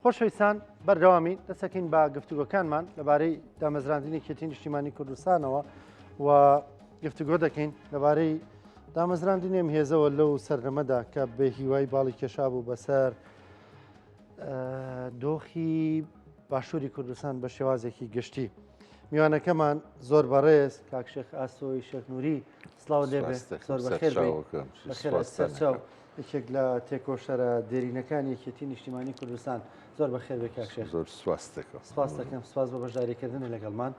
خۆشەویستان بەردەوامی دەسەکەین بە گفتوگۆکانمان لەبارەی دامەزراندنی کێتی نیشتیمانی کوردستانەوە و گفتوگۆ دەکەین لەبارەی دامەزراندنی ئەم هێزەوە لەو سەردەمەدا کە بە هیوای باڵی کێشا بوو بەسەر دۆخی باشووری کوردستان بە شێوازێکی گشتی. میوانەکەمان زۆر بەڕێز کاکشێخ ئاسۆی شێخنووری سڵاو لێبێ زۆر بەخێر یەکێک لە تێکۆشەرە دێرینەکانی یەکێتی نیشتیمانی کوردستان زۆر بەخێر بێ کاکشێخ. زۆر سواس دەکەم. سپاس دەکەم، سپاس بە بەشداریکردن لەگەڵمان.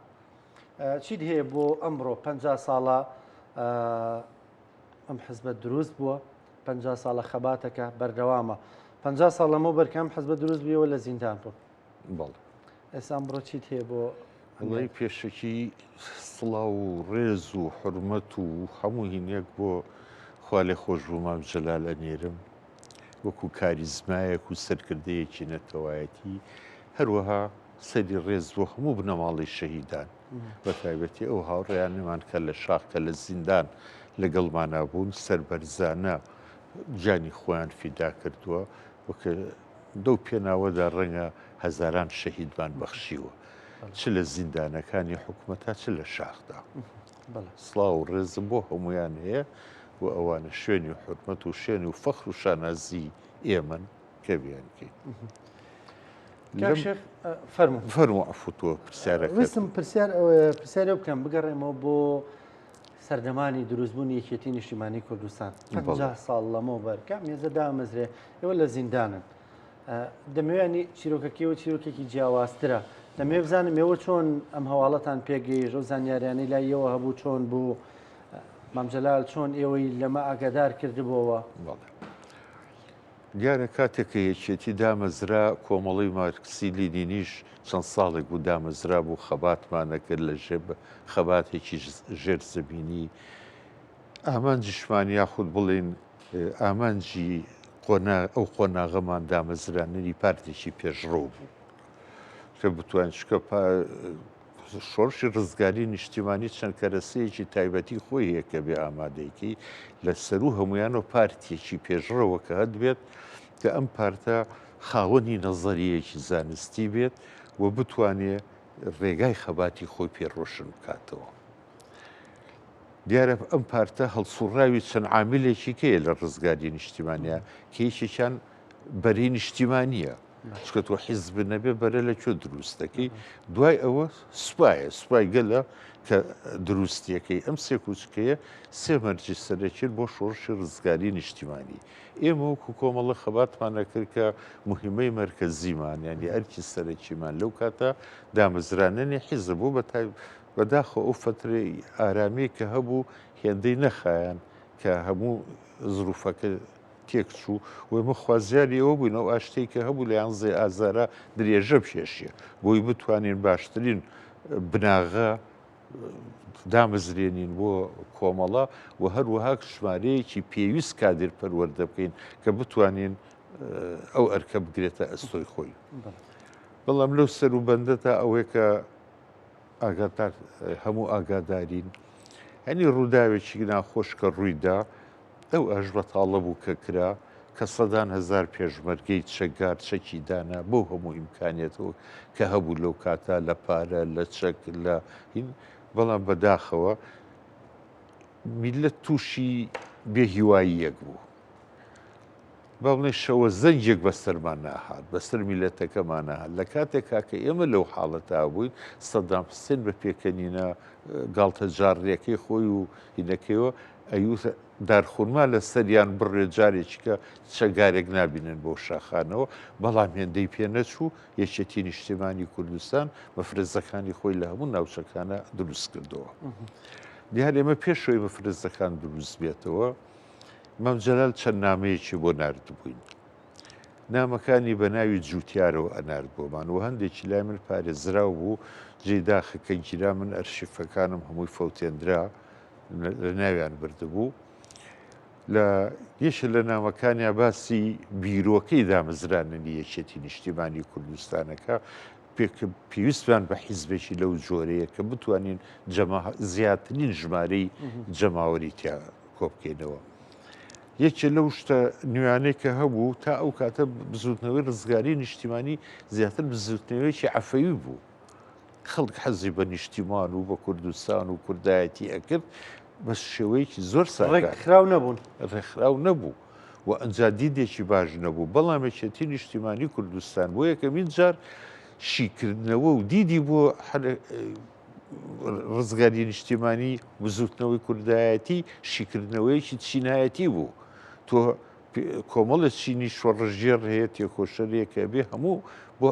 چیت هەیە بۆ ئەمڕۆ 50 ساڵە ئەم حزبە دروست بووە، 50 ساڵە خەباتەکە بەردەوامە، 50 ساڵ لەمەوە بەرکەم حزبە دروست بوویەوە لە زیندان بوو. بەڵێ. ئێستا ئەمڕۆ چیت هەیە بۆ وڵی پێشەکی سڵاو و ڕێز و حرمەت و هەموو هینێک بۆ خوا لێ خۆش بوو مام جەلال ئەنێرم وەکو کاریزمایەک و سەرکردەیەکی نەتەوایەتی، هەروەها سەری ڕێز بۆ هەموو بنەماڵی شەهیدان بە تایبەتی ئەو هاوڕێیانمان کە لە شاخکە لە زیندان لەگەڵمانە بوون، سەربەرزانە گیانی خۆیان فیدا کردووە وەکە دەو پێناوەدا ڕەنگە هەزاران شەهیدمان بەخشیوە، چ لە زیندانەکانی حکوومەتە چ لە شاخدا. سڵاو و ڕێزم بۆ هەمویان هەیە و ئەوانە شوێنی و حرمەت و شوێنی و فەخر و شانازی ئێمن کە بیانکەین. فەرموو عەفوتۆ پرسیارەکەم پرسیارە بکەم بگەڕێمەوە بۆ سەردەمانی دروستبوونی یەکێتی نیشتیمانی کوردستان 50 ساڵ لەمەوە بەرکەم هێزە دامەزرێ ئێوە لە زیندانن، دەمەوێنی چیرۆکەکەیەوە چیرۆکێکی جیاوازترە، دەمێ بزانم ئێوە چۆن ئەم هەواڵەتان پێگەیشت، ئەو زانیاریانەی لایەوە هەبوو چۆن بوو، مام جەلال چۆن ئێوەی لەمە ئاگادار کردبووەوە. دیارە کاتێککە یەکێتی دامەزرا کۆمەڵی مارکسی لینینیش چەند ساڵێک بوو دامەزرا بوو خەباتمانە کرد لە ژێب خەباتێکی ژێر زەمینی، ئامانجیشمان یاخود بڵێن ئامانجی ئەو قۆناغەمان دامەزراننی پارتێکی پێشڕۆ بوو کە بتوان شکە شۆڕشی ڕزگاری نیشتیمانی چەند کەرەسەیەکی تایبەتی خۆی هەیە کە بێ ئامادەیەکی لە سەر و هەمویان و پارتێکی پێشڕەوە کە هەت بێت کە ئەم پارتە خاوەنی نەزەریەکی زانستی بێت و بتوانێت ڕێگای خەباتی خۆی پێڕۆشن بکاتەوە. دیارە ئەم پارتە هەڵسوڕاوی چەند عاملێکی کەیە لە ڕزگاری نیشتیمانیە کە هیچێکیان بەرەی نیشتیمانیە، چکە تۆ حیزب نەبێ بەرە لە کوێ دروستەکەی، دوای ئەوە سوپای گەلە کە دروستیەکەی ئەم سێ کوچکەیە سێ مەرجی سەرەکیت بۆ شۆڕشی ڕزگاری نیشتیمانی. ئێمە وەکو کۆمەڵە خەباتمانە کرد کە مهمەی مەرکەزیمان یانی ئەرکی سەرەکیمان لەو کاتە دامەزراننی حیزب بوو بەداخۆ ئەو فترەی ئارامی کە هەبوو هێندەی نەخایەن کە هەموو زروفەکە تێکچوو و ئێمە خوازیاری ئەوە بووین ئەو ئاشتەی کە هەبوو لە یانزەی ئازارە درێژە پێشیە بۆی بتوانین باشترین بناغە دامەزرێنین بۆ کۆمەڵە و هەروەها ژمارەیەکی پێویست کادر پەروەردە بکەین کە بتوانین ئەو ئەرکە بگرێتە ئەستۆی خۆی. بەڵام لەو سەر و بەندەتا ئەوەیە کە هەموو ئاگادارین، هەنی ڕووداوێکی ناخۆش کە ڕوویدا ئەو ئەژ بەتاڵە بوو کە کرا کە سەدان هزار پێشمەرگەی چەکگار چەکی دانا بۆ هەموو ئیمکانێتەوە کە هەبوو لەو کاتا لە پارە لە چەک لە هین، بەڵام بەداخەوە میلەت تووشی بێهیواییەک بوو. بەڵێ شەوە زەنجێک بەسەرمان ناهات، بەسەر میلەتەکەمان ناهات لە کاتێکا کە ئێمە لەو حاڵەتا بووین سەدام حوسێن بە پێکەنینە گاڵتە جاڕیەکەی خۆی و هینەکەیەوە ئەیوتە دارخورما لە سەریان بڕێ جارێکی کە چەگارێک نابینن بۆ شاخانەوە، بەڵام هێندەی پێ نەچوو یەکێتی نیشتیمانی کوردستان مەفرەزەکانی خۆی لە هەموو ناوچەکانە دروست کردەوە. دیار ئێمە پێشەوەی مەفرەزەکان دروست بێتەوە مام جەلال چەند نامەیەکی بۆ ناردبووین، نامەکانی بە ناوی جووتیارەوە ئەنارد بۆمان و هەندێکی لای من پارێزراو بوو جێداخەکە گیرا من ئەرشیفەکانم هەمووی فەوتێنرا لە ناویان بردبوو. لە یەشە لە نامەکانیا باسی بیرۆکەی دامەزراننی یەکێتی نیشتیمانی کوردستانەکە پێویستیان بە حیزبێکی لەو جۆرەیە کە بتوانین زیاترین ژمارەی جەماوەری تیا کۆبکەینەوە. یەکێ لەو شتە نوێیانەی کە هەبوو تا ئەو کاتە بزوتنەوەی ڕزگاری نیشتیمانی زیاتر بزوتنەوەیکی عەفەوی بوو. خەڵک حەزی بە نیشتیمان و بە کوردستان و کوردایەتی ئەکرد بە شێوەیەکی زۆر ساکار ڕێکخراو نەبوون ڕێکخراو نەبوو و ئەنجا دیدێکی باش نەبوو، بەڵام یەکێتی نیشتیمانی کوردستان بۆ یەکەمین جار شیکردنەوە و دیدی بۆ ڕزگاری نیشتیمانی بزوتنەوەی کوردایەتی شیکردنەوەیەکی چینایەتی بوو. تۆ کۆمەڵە چینی شۆڕژێر هەیە تێکۆشەرێکە بێ هەموو بۆ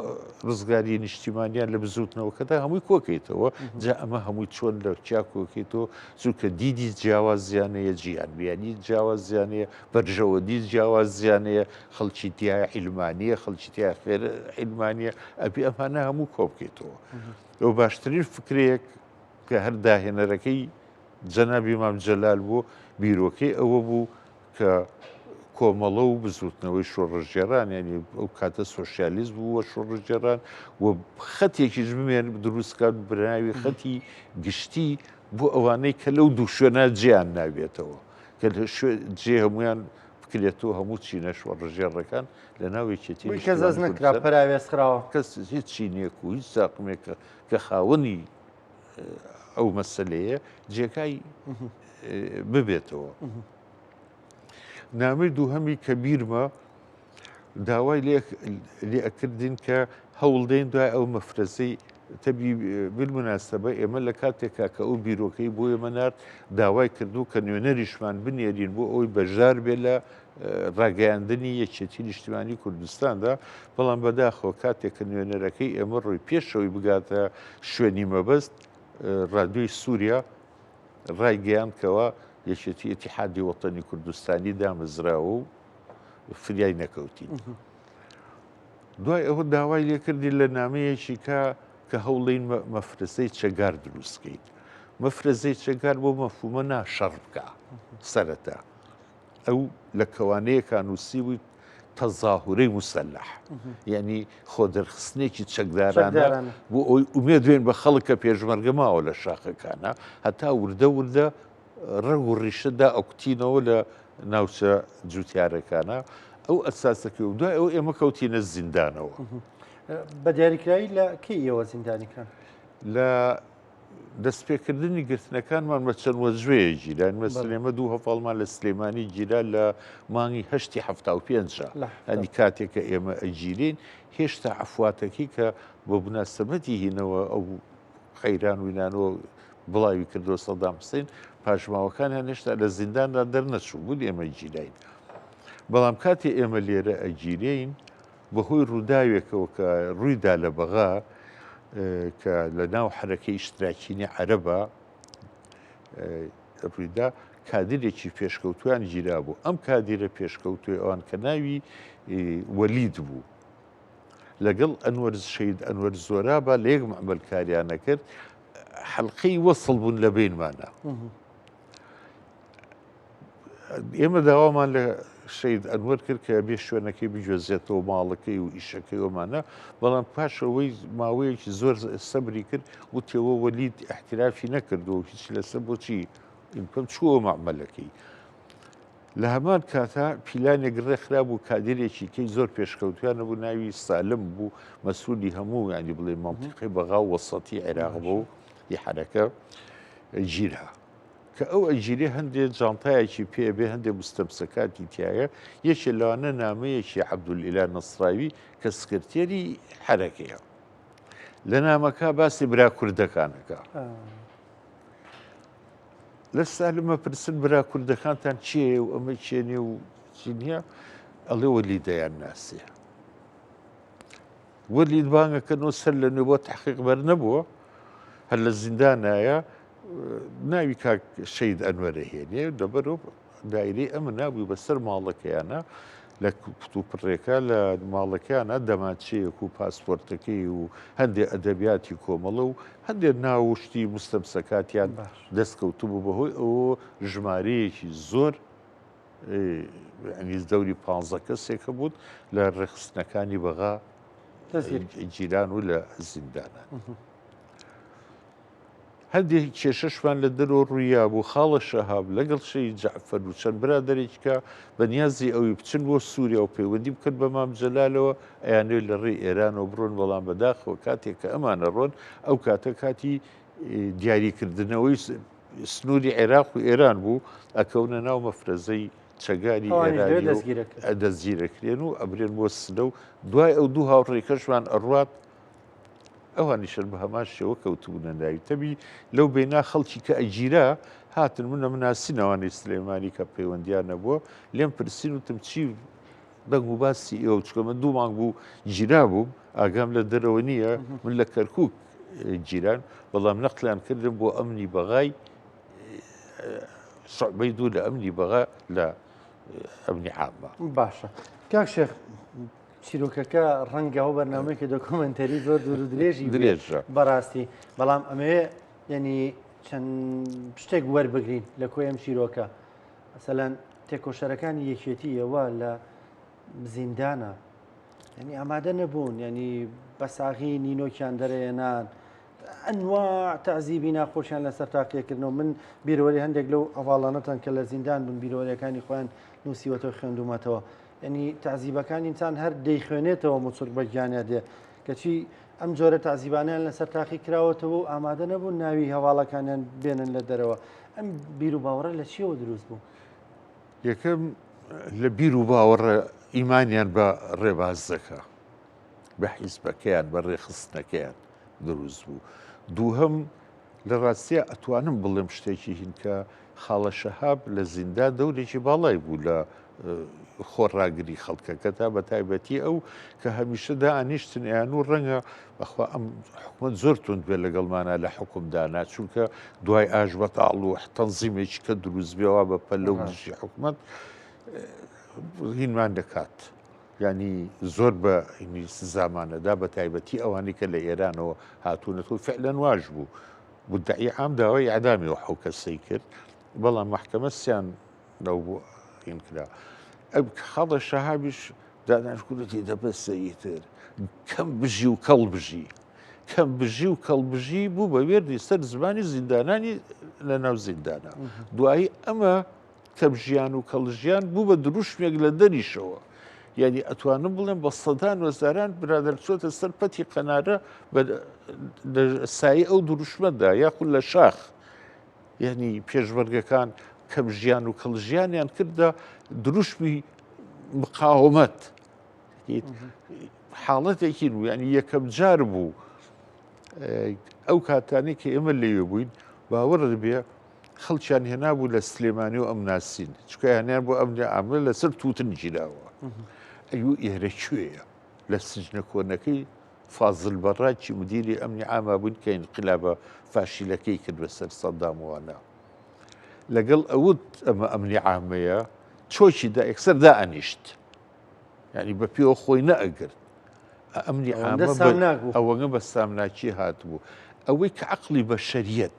ڕزگاری نیشتیمانیان لە بزوتنەوەکەدا هەمووی کۆکەیتەوە جا ئەمە هەمووی چۆن لە چیا کۆکەیتەوە چونکە دیدی جیاوازیانەیە جیهانبیانی جیاوازیانەیە بەرژەوەدی جیاوازیانەیە خەڵکی تایە عیلمانیە خەڵکی تیا خێر عیلمانیە ئەبێ ئەمانە هەموو کۆبکەیتەوە. ئەو باشترین فکرەیەک کە هەر داهێنەرەکەی جەنابی مام جەلال بوو بیرۆکەی ئەوە بوو کە کۆمەڵە و بزوتنەوەی شۆڕژێران ینی ئەو کاتە سۆشیالیزم بووە شۆڕژێران و خەتێکیش بمێن دروستکات برناوی خەتی گشتی بۆ ئەوانەی کە لەو دوو شوێنە جیان نابێتەوە کە جێ هەمویان بکرێتەوە هەموو چینە شۆڕژێڕەکان لە ناوێکێتی کەس نەکرا پراوێستراوە کەس هیچ چینێک و هیچ ساقمێکە کە خاوەنی ئەو مەسلەیە جێگای ببێتەوە. نامەی دووهەمی کە بیرمە داوای لێ ئەکردین کە هەوڵدەین دوای ئەو مەفرەزەی تەبی بالمناسبە ئێمە لە کاتێکا کە ئەو بیرۆکەی بۆ ئێمە نرد داوای کردو کە نوێنەریشمان بنێرین بۆ ئەوی بەژار بێ لە ڕاگەیاندنی یەکێتی نیشتیمانی کوردستاندا، بەڵام بەداخەوە کاتێک کە نوێنەرەکەی ئێمە ڕۆی پێشەوەی بگاتە شوێنی مەبەست ڕادیۆی سووریا ڕایگەیاندکەوە یەکێتی ئەتیحادی وەتەنی کوردستانی دامەزراوە و فریای نەکەوتی. دوای ئەوە داوای لێکردی لە نامەیەکی کە هەوڵین مەفرەزەی چەگار دروستکەین. مەفرەزەی چەگار بۆ مەفهومە ناشەڕ بکە سەرەتا ئەو لە کەوانەیەکان نووسی بووی تەظاهورەی موسەلح یعنی خۆدەرخستنێکی چەکدارانە بۆ ئەوی ئومێد دوێن بە خەڵکە پێشمەرگە ماوە لە شاخەکانە هەتا وردە وردە ڕەگ و ڕیشەدا ئەوکتینەوە لە ناوچە جوتیارەکانە ئەو ئەساسەکە و دوای ئەو ئێمە کەوتینە زیندانەوە. بە دیاریکراوی لە کەی ئێوە زیندانیکان لە دەستپێکردنی گرتنەکانمان بە چەند وەژوەیە گیران مەسلێمە دوو هەفاڵمان لە سلێمانی گیرا لە مانگی 1975 ئەنی کاتێککە ئێمە ئەگیرین هێشتا عفواتەکەی کە بۆ بناسبەتی هینەوە ئەو خەیران وینانەوە بڵاوی کردۆ سەدام حوسێن پاشماوەکانیان هێشتا لە زینداندا دەرنەچوو بوون ئێمە گیراین. بەڵام کاتێ ئێمە لێرە ئەگیرین بەهۆی ڕووداوێکەوە کە ڕوویدا لە بەغا کە لە ناو حرەکەی ئیشتراکینی عەرەبە ڕوویدا کادرێکی پێشکەوتویان گیرا بوو. ئەم کادیرە پێشکەوتوی ئەوان کە ناوی وەلید بوو لەگەڵ ئەنوەر شەید ئەنوەر زۆرابە لە یەک مەعمەلکاریانە کرد حەڵقەی وەسڵ بوون لە بینمانە. ئێمە داوامان لە شەید ئەنوەر کرد کە بێ شوێنەکەی بجوێزێتەوە ماڵەکەی و ئیشەکەی ئەومانە، بەڵام پاشەوەی ماوەیەکی زۆر سەبری کرد وتێەوە وەلید احترافی نەکردەوە هیچ لەسەر بۆچی ئیمکەم چووە مەعمەلەکەی. لە هەمان کاتا پیلانێک ڕێکخرا بوو کادرێکی کەی زۆر پێشکەوتویانە بوو ناوی سالم بوو مەسوولی هەموو ینی بڵێ مەنتیقی بەغا و وەسەتی عێراق بوو حرەکە گیرها کە ئەو ئەگیری هەندێک جانتایەکی پێبێ هەندێک مستەمسەکاتی تایە یەکێ لەوانە نامەیەکی عەبدولئیلا نەسراوی کە سکرتێری حرەکەیە لە نامەکە باسی برا کوردەکانەکە. لە سالمە پرسن برا کوردەکانتان چیە و ئەمە چێنێ و چی نییە ئەڵێ وەلیدەیان ناسیە. وەلید بانگەکەنەوە سەر لە نوێ بۆ تەحقیق بەر نەبووە هەر لە زیندانایە ناوی کاک شەید ئەنوەرە هێنێ دەبەرەوە دایرەی ئەمە نابووی بەسەر ماڵەکەیانە لە پڕێکە لە ماڵەکەیانە دەماچەیەک و پاسپۆرتەکەی و هەندێک ئەدەبیاتی کۆمەڵە و هەندێک ناوشتی مستەمسەکاتیان دەستکەوتو بوو بەهۆی ئەوە ژمارەیەکی زۆر ئەنیز دەوری 15 کەسێکە بوون لە ڕێخستنەکانی بەغا گیران و لە زیندانە. هەندێک کێشەشمان لە دەرەوە ڕوویا بوو خاڵە شەهاب لەگەڵ شەی جەعفەر و چەند برادەرێککە بەنیازی ئەوی بچن بۆ سووریا و پەیوەندی بکرد بە مام جەلالەوە ئەیانوێ لە ڕێی ئێرانەوە بڕۆن بەڵام بەداخەوە کاتێک کە ئەمانە ڕۆن ئەو کاتە کاتی دیاریکردنەوەی سنووری عێراق و ئێران بوو ئەکەونە ناو مەفرەزەی چەگاری ئێرانی دەستگیرەکرێن و ئەبرێن بۆ سنە و دوای ئەو دوو هاوڕێکەشمان ئەڕوات ئەوانیشن بە هەمان شێوە کەوتبوونە ناوی تەبی لەو بێنا خەڵکی کە ئەگیرا هاتن منە مناسینەوانی سلێمانی کە پەیوەندیان نەبووە لێم پرسین وتم چی دەنگ و باسی ئێوە چکە من دوو مانگ بوو گیرا بووم ئاگام لە دەرەوە نییە من لە کەرکووک گیران بەڵام نەقلیان کردم بۆ ئەمنی بەغای شعبەی دوو لە ئەمنی بەغا لە ئەمنی عامە. باشە کاک شێخ چیرۆکەکە ڕەنگە ئەو بەرنامەیەکە دۆکۆمنتەری زۆر دوور و درێژی درێژە بەڕاستی بەڵام ئەمەیە ینی چەند شتێک وەربگرین لە کۆی ئەم چیرۆکە مەسەلەن تێکۆشەرەکانی یەکێتیەوە لە زیندانە ینی ئامادە نەبوون ینی بەساغی نینۆکیان دەرەێنان ئەنواع تەعزیبی ناخۆشیان لەسەر تاقیەکردنەوە من بیرۆوەری هەندێک لەو ئەڤاڵانەتان کە لە زیندان بوون بیرۆوەریەکانی خۆیان نووسیوەتەوە خوێندومەتەوە ینی تەعزیبەکانی ئینسان هەر دەیخوێنێتەوە مچک بە گیانە دێ کەچی ئەم جۆرە تەعزیبانیان لەسەر تاقی کراوەتەوە و ئامادە نەبوون ناوی هەواڵەکانیان بێنن لە دەرەوە ئەم بیر و باوەڕە لە چیەوە دروست بوو؟ یەکەم لە بیر و باوەڕە ئیمانیان بە ڕێباز دەکە بە حیزبەکەیان بە ڕێخستنەکەیان دروست بوو. دووهەم لە ڕاستیە ئەتوانم بڵێم شتێکی هین کە خاڵە شەهاب لە زیندا دەورێکی باڵای بوو لە خۆڕاگری خەڵکەکە تا بە تایبەتی ئەو کە هەمیشەدا ئانیشتن یان و ڕەنگە بەخوا ئەم حکومت زۆر تند بێ لەگەڵمانە لە حکومدانا چونکە دوای ئاژ بەتاڵ و تەنزیمێکی کە دروست بێەوە بە پەلە و دژی حکومت هینمان دەکات. ینی زۆر بە زامانەدا بە تایبەتی ئەوانی کە لە ئێرانەوە هاتوونەوە فعلەن واژ بوو مدعی عام داوای ئەعدامی و حەو کەسەی کرد بەڵام محکەمە سیان لەو بوو هینکرا. ئەم خاڵە شەهابیش داناشکوتی دەبەسەیتر کەم بژی و کەڵ بژی کەم بژی و کەڵ بژی بوو بە وێردی سەر زمانی زیندانانی لە ناو زیندانە دوایی ئەمە کەمژیان و کەڵژیان بوو بە دروشمێک لە دەریشەوە یعنی ئەتوانم بڵێم بە سەدان وەزاران برادر چۆتە سەر پەتی قەنارە سایی ئەو دروشمەدا یاخود لە شاخ یعنی پێشبەرگەکان کەمژیان و کەڵژیانیان کردە دروشمی مقاومەت حاڵەتێکی بوو ینی یەکەم جار بوو ئەو کاتانی کە ئێمە لێوێ بووین باوەڕ بێ خەڵکیان هێنا بوو لە سلێمانی و ئەم ناسین چکە هێنیان بۆ ئەمنی ئامە لەسەر تووتن گیراوە ئەو ئێرە کوێیە لە سجنە کۆنەکەی فازل بەڕاکی مدیری ئەمنی ئاما بوون کە ئینقلابە فاشیلەکەی کرد بەسەر سەداموانە لەگەڵ ئەوت ئەمە ئەمنی عامەیە چۆکی دا یەکسەر دائەنیشت ینی بە پێوە خۆی نەئەگرت ئەمنی عامە ئەوەنە بە سامناکی هاتبوو ئەوەی کە عەقڵی بەشەریەت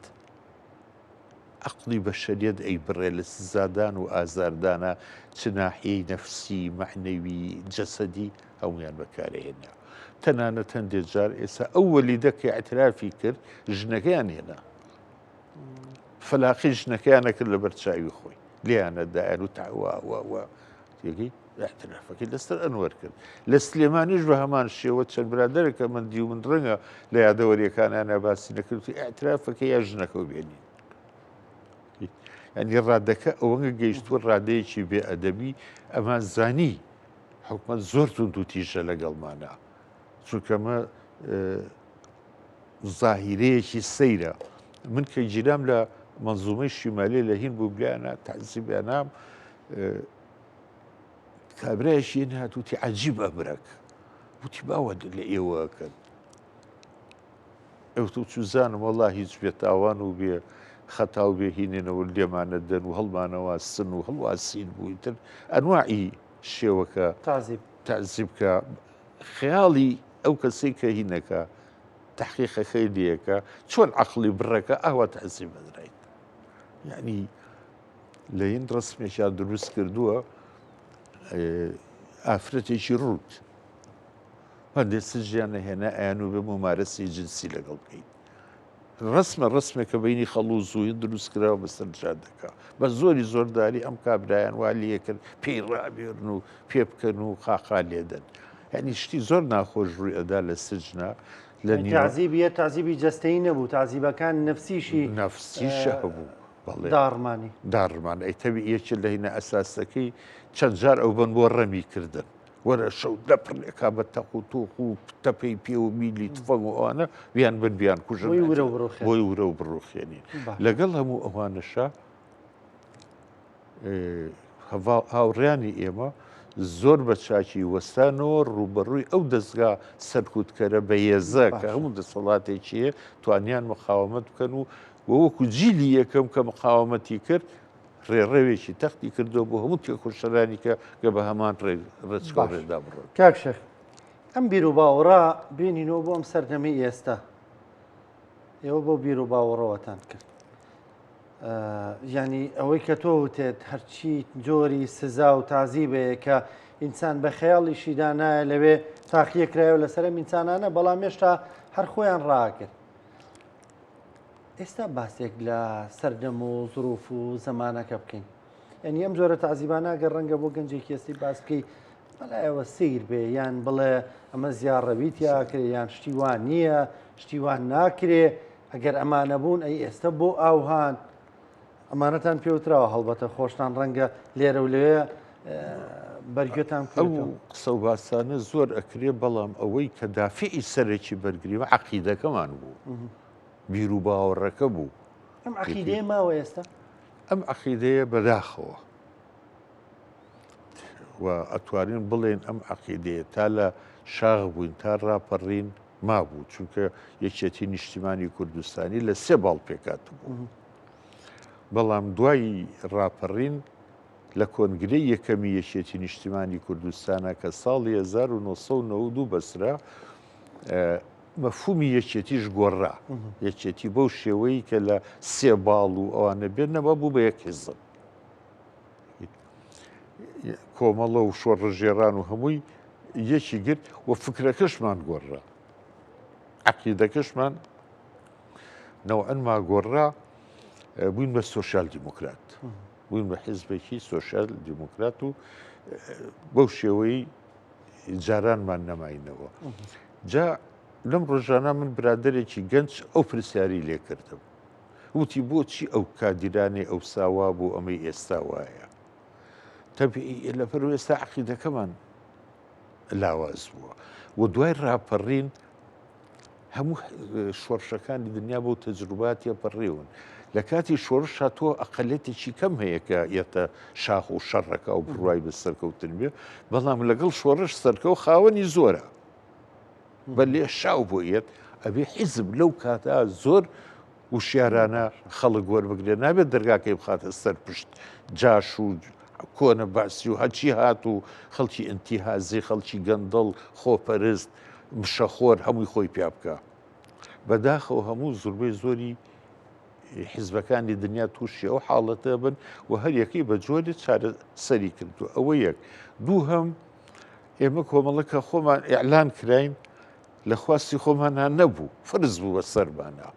عەقڵی بەشەریەت ئەی بڕێ لە سزادان و ئازاردانە چ ناحیەی نەفسی مەعنەوی جەسەدی هەمویان بەکارهێنا تەنانەت هەندێک جار ئێستا ئەو وەلیدە کە ئەترافی کرد ژنەکەیان هێنا فەلاقی ژنەکەیانە کرد لە بەرچاوی خۆی لیانەدایان و تاوا تێگەی اعترافەکەی لەسەر ئەنوەر کرد لە سلێمانیش بە هەمان شێوە چەند برادەرێکە من دی و من ڕەنگە لە یادەوەریەکانیانە باسی نەکردی ئاعترافەکە یا ژنەکە بێنین ینی ڕادەکە ئەوەنگە گەیشتووە ڕادەیەکی بێ ئەدەبی ئەمان زانی حکومەت زۆر تند و تیژە لەگەڵمانە چونکەمە زاهیرەیەکی سەیرە من کە گیرام لە منزومەی شیمالی لە هین بوو بلیانە تەعزیبیانام کابرایشی هاتووتی عەجیب ئەبرەک وتی باوە لە ئێوەکەن ئەوتو چوزانم وەڵا هیچ بێ تاوان و بێ خەتاو بێ هینێنەوە لێمانە دەن و هەڵمانەوە سن و هەڵواسین بووی تر ئەنواعی شێوەکە تەعزیبکە خەیاڵی ئەو کەسەی کە هینەکە تحقیقەکەی دیەکە چۆن عەقڵی بڕەکە ئاوا تەعزیب بەدرایت یعنی لە هین ڕسمێکیان دروست کردووە ئافرەتێکی ڕوت هەندێک سژیان نەهێنا ئەیان و بێ ممارەسی جنسی لەگەڵ بکەیت ڕسمێکە بینی خەڵ و زووی دروستکراوە بەسەر جادەکە بە زۆری زۆرداری ئەم کابرایان وا لێ کرد پێی ڕابێرن و پێ بکەن و خاخا لێدەن یعنی شتی زۆر ناخۆش ڕووی ئەدا لە سجنە لە تعزیبیە تعزیبی جەستەی نەبوو تعزیبەکان نفسیشی نەفسیشە هەبوو داڕمانی داڕمان ئەیتەبی یەکێ لە هینە ئەساسەکەی چەند جار ئەو بن بۆ ڕەمی کردن وەرە شەو لەپڕێکا بە تەق و تۆق و تەپەی پێ و میلی تفەنگ و ئەوانە بیان بن بیان کوژن بۆی ورە و بڕۆخێنین لەگەڵ هەموو ئەوانەشە هاوڕیانی ئێمە زۆر بە چاکی وەستانەوە ڕوبەڕووی ئەو دەستگا سەرکوتکەرە بە هێزە کە هەموو دەسەڵاتێکیە توانیان مقاومەت بکەن و وەکو جیلی یەکەم کە مقاومەتی کرد ڕێڕەوێکی تەختی کردو بۆ هەموو تێکۆشەرانی کە بە هەمان ڕێچکۆڕێدا بڕۆن کاک شێخ ئەم بیر و باوەڕا بینینەوە بۆ ئەم سەردەمەی ئێستا ئێوە بۆ بیر و باوەڕەوەتان کرد ینی ئەوەی کە تۆ وتێت هەرچی جۆری سزا و تازیبەیە کە ئینسان بە خەیاڵیشیدا نایە لەوێ تاقیەکرایەوە لەسەرم ئینسانانە بەڵام هێشتا هەر خۆیان ڕاکرد ئێستا باسێک لە سەردەم و زروف و زەمانەکە بکەین یعنی ئەم جۆرە تازیبانە گە ڕەنگە بۆ گەنجێکی ئێستی باس بکەی بەلایەوە سیر بێ یان بڵێ ئەمە زیارڕەویتیا کرێ یان شتیوان نییە شتیوان ناکرێ ئەگەر ئەمانە بوون ئەی ئێستا بۆ ئاوهان ئەمانەتان پێوتراوە هەڵبەتە خۆشتان ڕەنگە لێرە و لەوێ بەرگێتان ئەو قسە و باسانە زۆر ئەکرێ بەڵام ئەوەی کە دافعی سەرێکی بەرگریوە عەقیدەکەمان بوو بیر و باوەڕەکە بوو ئەم عەقیدەیە ماوە ئێستا ئەم عەقیدەیە بەداخەوە و ئەتوانین بڵێن ئەم عەقیدەیە تا لە شاغ بووین تا ڕاپەڕین مابوو چونکە یەکێتی نیشتیمانی کوردستانی لە 3 باڵ پێکات بوو بەڵام دوای ڕاپەڕین لە کۆنگرەی یەکەمی یەکێتی نیشتیمانی کوردستانە کە ساڵی 1992 بەسرا مەفهومی یەکێتیش گۆڕا یەکێتی بەو شێوەیە کە لە 3 باڵ و ئەوانە بێنەوە بوو بە یەک حیزب کۆمەڵە و شۆڕژێران و هەمووی یەکی گرت و فکرەکەشمان گۆڕا عەقیدەکەشمان نەوعەنما گۆڕا بووین بە سۆشیال دیموکرات بووین بە حیزبێکی سۆشیال دیموکرات و بەو شێوەی جارانمان نەماینەوە جا لەم ڕۆژانە من برادێکی گەنج ئەو پرسیاری لێ کردم وتی بۆچی ئەو کادیرانێ ئەو ساوا بوو ئەمەی ئێستا وایە تەبیعی لەبەر ئێستا عەقیدەکەمان لاواز بووە و دوای ڕاپەڕین هەموو شۆڕشەکانی دنیا بۆ تەجروباتیە پەڕێون لە کاتی شۆڕش هاتووە ئەقەلێتێکی کەم هەیە کە ئێتە شاخ و شەڕەکە و بڕوای بە سەرکەوتن بێ بەڵام لەگەڵ شۆڕش سەرکە و خاوەنی زۆرە بە لێ شاو بۆ ئێت ئەبێ حیزب لەو کاتا زۆر وشیارانە خەڵک وەربگرێ نابێت دەرگاکەی بخاتە سەر پشت جاش و کۆنە باسی و هەچی هات و خەڵکی ئینتیهازی خەڵکی گەندەڵ خۆپەرست مشەخۆر هەمووی خۆی پیا بکە بەداخەوە هەموو زۆربەی زۆری حیزبەکانی دنیا تووشی ئەو حاڵەتە بن و هەر یەکەی بە جۆری چارە سەری کردو ئەوە یەک دوو هەم ئێمە کۆمەڵەکە خۆمان ئیعلان کراین لە خواستی خۆمانان نەبوو فرز بوو بە سەرمانە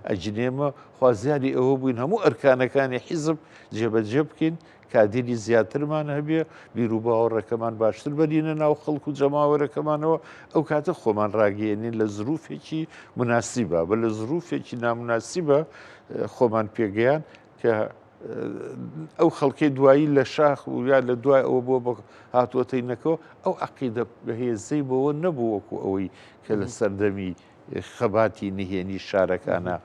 ئەجنێمە خوازیاری ئەوە بووین هەموو ئەرکانەکانی حیزب جێبەجێ بکەین کادیری زیاترمان هەبێ بیر و باوەڕەکەمان باشتر بەرینە ناو خەڵک و جەماوەرەکەمانەوە ئەو کاتە خۆمان ڕاگەیەنین لە زروفێکی مناسیبە بە لە زروفێکی نامناسیبە خۆمان پێگەیان کە ئەو خەڵکەی دوایی لە شاخ و یا لە دوای ئەوە بۆ بە هاتووەتەینەکەەوە ئەو عەقیدە بەهێزەی بەوە نەبوو وەکو ئەوەی کە لە سەردەمی خەباتی نهێنی شارەکانە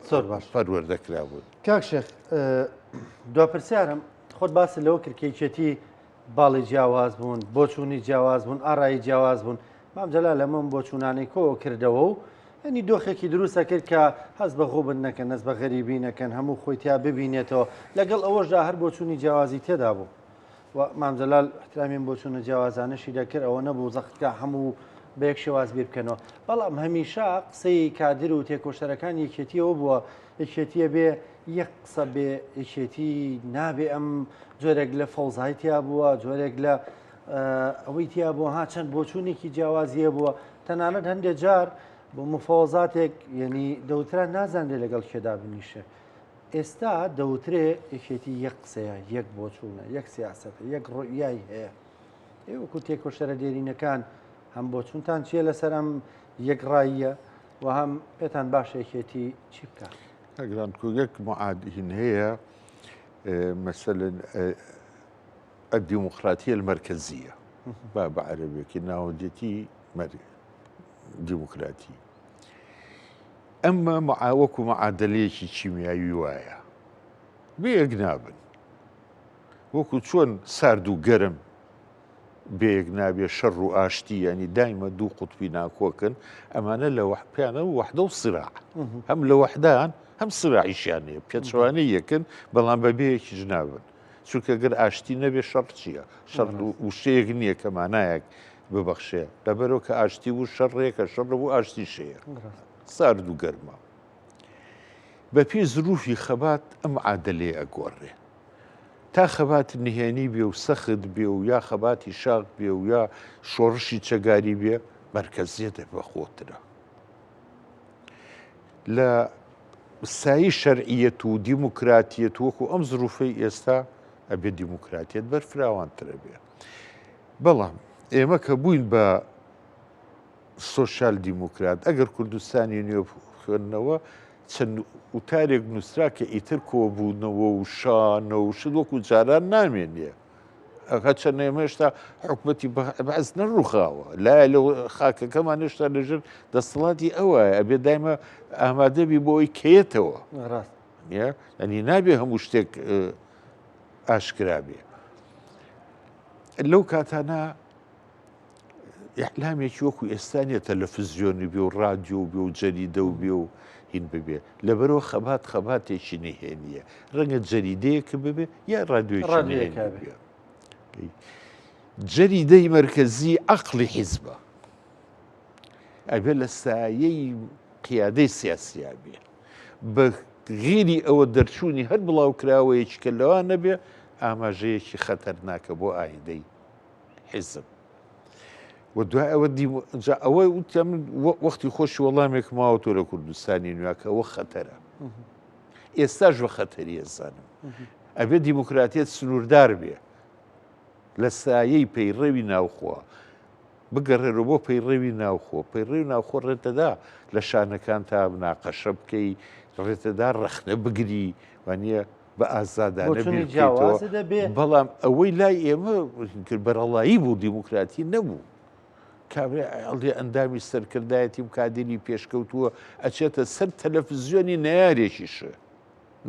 زۆر باش پەروەردەکرا بوون کاک شێخ دوپرسیارم خۆت باسی لەوە کردکەیچێتی باڵی جیاواز بوون بۆچوونی جیاواز بوون ئاڕایی جیاواز بوون مام جەلال لەمەم بۆچوونانەی کۆ کردەوە و ینی دۆخێکی دروستە کرد کە هەست بە خۆبن نەکەن هەست بە غەریبی نەکەن هەموو خۆی تیا ببینێتەوە لەگەڵ ئەوەشدا هەر بۆچوونی جیاوازی تێدا بوو و مام جەلال احترامین بۆچوونە جیاوازانەشی دەکرد ئەوە نەبوو زەختکە هەموو بە یەک شێواز بیر بکەنەوە بەڵام هەمیشە قسەی کادر و تێکۆشەرەکان یەکێتیەوە بووە یەکێتیە بێ یەک قسە بێ یەکێتی نابێ ئەم جۆرێک لە فەوزایتیا بووە جۆرێک لە ئەوەی تیا بووە ها چەند بۆچوونێکی جیاوازیە بووە تەنانەت هەندێک جار بۆ مفاوەزاتێک یعنی دەوترا نازانێت لەگەڵ کێدا بنیشە. ئێستا دەوترێ یەکێتی یەک قسەیە، یەک بۆچوونە، یەک سیاسەتە، یەک ڕۆیایی هەیە. وەکو تێکۆشەرە دێرینەکان هەم بۆچوونتان چیە لەسەر ئەم یەکڕاییە و هەم پێتان باشە یەکێتی چی بکات؟ ئەگران یەک معادین هەیە مثلا الديمقراطية المركزية باب عربي ناوديتي ديمقراطي أما وەکو معادلەیەکی کیمیایی وایە بێیەکنابن وەکو چۆن سارد و گەرم بێیەکنابێ شەڕ و ئاشتی ینی دایمە دوو قوتبی ناکۆکن ئەمانە لە پیانە وەحدە و سراع هەم لە وەحدان هەم سراعیشیانەیە پێچوانەی یەکن بەڵام بەبێیەکی ژنابن چونکە گەر ئاشتی نەبێ شەڕ چییە؟ شەڕ وشەیەک نییە کە مانایەک ببەخشێ لەبەرەوە کە ئاشتی بوو شەڕێکە شەڕ بوو ئاشتی شەیە سارد و گەرمە بە پێی زروفی خەبات ئەم عادلێ ئەگۆڕێ تا خەبات نهێنی بێ و سەخت بێ و یا خەباتی شاق بێ و یا شۆڕشی چەگاری بێ مەرکەزیەتە بەخۆترە لە سایی شەرعیەت و دیموکراتیەت وەکو ئەم زروفەی ئێستا ئەبێ دیموکراتیت بەرفراوانترە بێ بەڵام ئێمە کە بووین بە سۆشال دیموکرات ئەگەر کوردستانی نوێ خوێندنەوە چەند وتارێک نووسرا کە ئیتر کۆبوونەوە و شانە و شت وەکو جاران نامێنێ ئەگە چەند ئێمە هێشتا حکومەتی بەعز نەڕووخاوە لای لە خاکەکەمان هێشتا لەژێر دەسەڵاتی ئەوایە ئەبێ دایمە ئامادەبی بۆ ئەوی کەیەتەوە ئەنی نابێ هەموو شتێک ئاشکرا بێ لەو کاتانە ئیعلامێکی وەکو ئێستانیە تەلەڤیزیۆنی بێ و ڕادیۆ بێ و جەریدە و بێ و هین ببێ لەبەرەوە خەباتێکی نهێنیە ڕەنگە جەریدەیەکە ببێ یا ڕادیۆیەکی نهێنی بێ جەریدەی مەرکەزی عەقڵی حیزبە ئەبێ لە سایەی قیادەی سیاسیە بێ بە غیری ئەوە دەرچوونی هەر بڵاوکراوەیەکی کە لەوە نەبێ ئاماژەیەکی خەتەرناکە بۆ ئایندەی حیزب و دوای ئەوە وتیان وەختی خۆشی وەڵامێک ماوە تۆ لە کوردستانی نوێکە ئەوە خەتەرە ئێستاش بە خەتەری ئێزانم ئەبێ دیموکراتیت سنووردار بێ لە سایەی پەیڕەوی ناوخۆ بگەڕێرە بۆ پەیڕەوی ناوخۆ پەیڕەوی ناوخۆ ڕێتەدا لە شانەکان تا بناقەشە بکەی ڕێتەدا ڕەخنە بگری وانە بە ئازادانە بەڵام ئەوەی لای ئێمە بەرەڵایی بوو دیموکراتی نەبوو کابرا ئەڵێ ئەندامی سەرکردایەتی و کادری پێشکەوتووە ئەچێتە سەر تەلەڤیزیۆنی نەیارێکیشە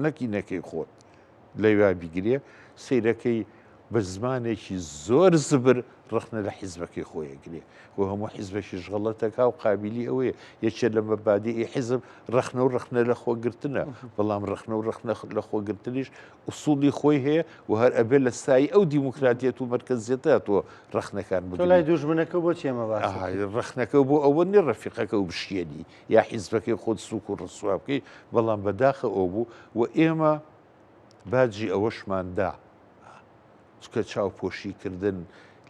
نەکی نەکەی خۆت لەوێ بیگرێ سەیرەکەی بە زمانێکی زۆر زبر ڕخنە لە حیزبەکەی خۆیەگرێ و هەموو حیزبێکیش غەڵەتەکە و قابلی ئەوەیە یەکێ لە مەبادی حیزب ڕخنە و ڕخنە لە خۆگرتنە بەڵام ڕخنە و ڕخنە لە خۆگرتنیش ئوسوڵی خۆی هەیە و هەر ئەبێ لە سایی ئەو دیموکراتیەت و مەرکەزیەتەوە ڕخنەکان تۆ لای دوژمنەکە بۆ چێمە باس ڕخنەکە بۆ ئەوە نێ ڕەفیقەکە و بشێنی یا حیزبەکەی خۆت سووک و ڕسوا بکەی بەڵام بەداخە ئەو بوو و ئێمە باجی ئەوەشماندا چکە چاوپۆشیکردن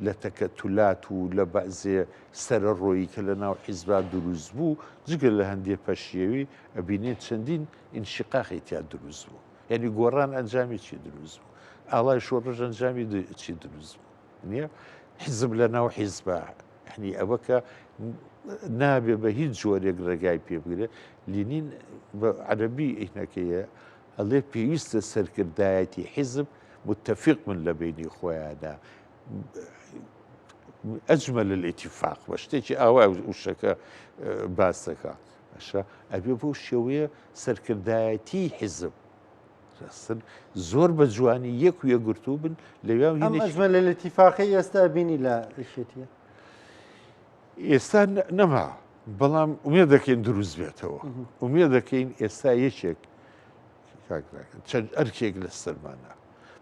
لە تەکەتولات و لە بەعزێ سرە ڕۆیی کە لە ناو حیزبا دروست بوو جگە لە هەندێک پەشیێوی ئەبینێت چەندین ئینشقاقی تیا دروست بوو یعنی گۆڕان ئەنجامی چی دروست بوو ئاڵای شۆڕژ ئەنجامی چی دروست بوو نییە حیزب لە ناو حیزبا یعنی ئەوە کە نابێ بە هیچ جۆرێک ڕێگای پێ بگرێت لینین بە عەرەبی ئینەکەیە ئەڵێ پێویستە سەرکردایەتی حیزب متفق من لە بینی خۆیانە ئەجمل الاتفاق بە شتێکی ئاوا وشەکە باسەکە باشە ئەبێ بۆ شێوەیە سەرکردایەتی حیزب زۆر بە جوانی یەک و یەکگرتوو بن لەوێ ئەجمل الاتفاقی ئێستا بینی لە ڕیشێتیە ئێستا نەما بەڵام ومێ دەکەین دروست بێتەوە ومێ دەکەین ئێستا یەکێک چەند ئەرکێک لە سەرمانە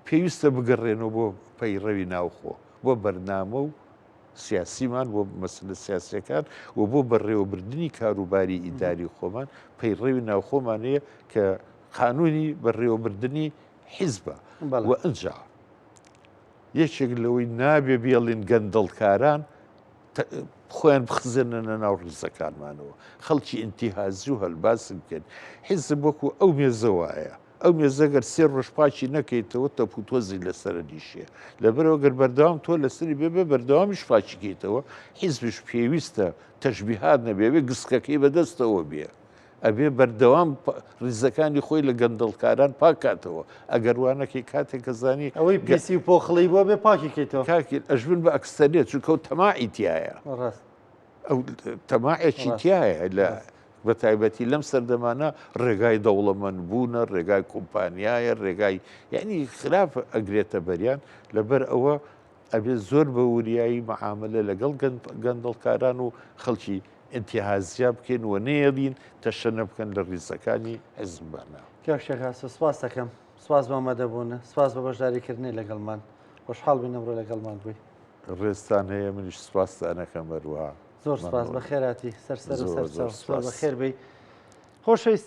پێویستە بگەڕێنەوە بۆ پەیڕەوی ناوخۆ بۆ بەرنامە و سیاسیمان بۆ مەسلە سیاسیەکان و بۆ بەڕێوەبردننی کاروباری ئیداری خۆمان پەیڕەوی ناوخۆمانەیە کە قانونی بەڕێوەبردننی حیزبە و ئەنجا یەکێک لەوەی نابێ بێڵین گەندەڵکاران خۆیان بخزێنە ناو ڕیزەکانمانەوە خەڵکی ئینتیهازی و هەلباسم بکەن حیزب وەکو ئەو مێزەوایە ئەو مێزەگەر سێ ڕۆژپاچی نەکەیتەوە تەپوتۆزی لەسرە دیشێ لەبەرەوە گەر بەردەوام تۆ لەسری بێ بەردەوامیش پاچیکەیتەوە حیزبش پێویستە تەشبیهات نەبێ گسکەکەی بەدەستەوە بێ ئەبێ بەردەوام ڕیزەکانی خۆی لە گەندەڵکاران پاکاتەوە ئەگەر وانەکەی کاتێک کەزانی ئەوەی پیسی و پۆخڵی بۆ بێ پاکیکەیتەوە کاکی ئەژبن بە ئەکسەرێت چونکە ئەو تەماعی تایە ڕاست ئەو تەماعێکی تایە لە بە تایبەتی لەم سەردەمانە ڕێگای دەوڵەمەند بوونە ڕێگای کۆمپانیایە ڕێگای یعنی خراپ ئەگرێتە بەریان لەبەر ئەوە ئەبێ زۆر بە وریایی مەعاملە لەگەڵ گەندەڵکاران و خەڵکی ئینتیهازیا بکەین و نێڵین تەشەنە بکەن لە ڕیزەکانی حیزبانە کێشێکاسە سواز دەکەم سواز بە مەدەبوونە سواز بە بەشداریکردنی لەگەڵمان خۆشحاڵ بووین ئەمڕۆ لەگەڵمان بووی ڕێستان هەیە منیش سوپاسدانەکەم بەروە زۆر سپاس بە خێراتی سەرسەر و زۆر سەر سپاس. بە خێر بی خۆشەویست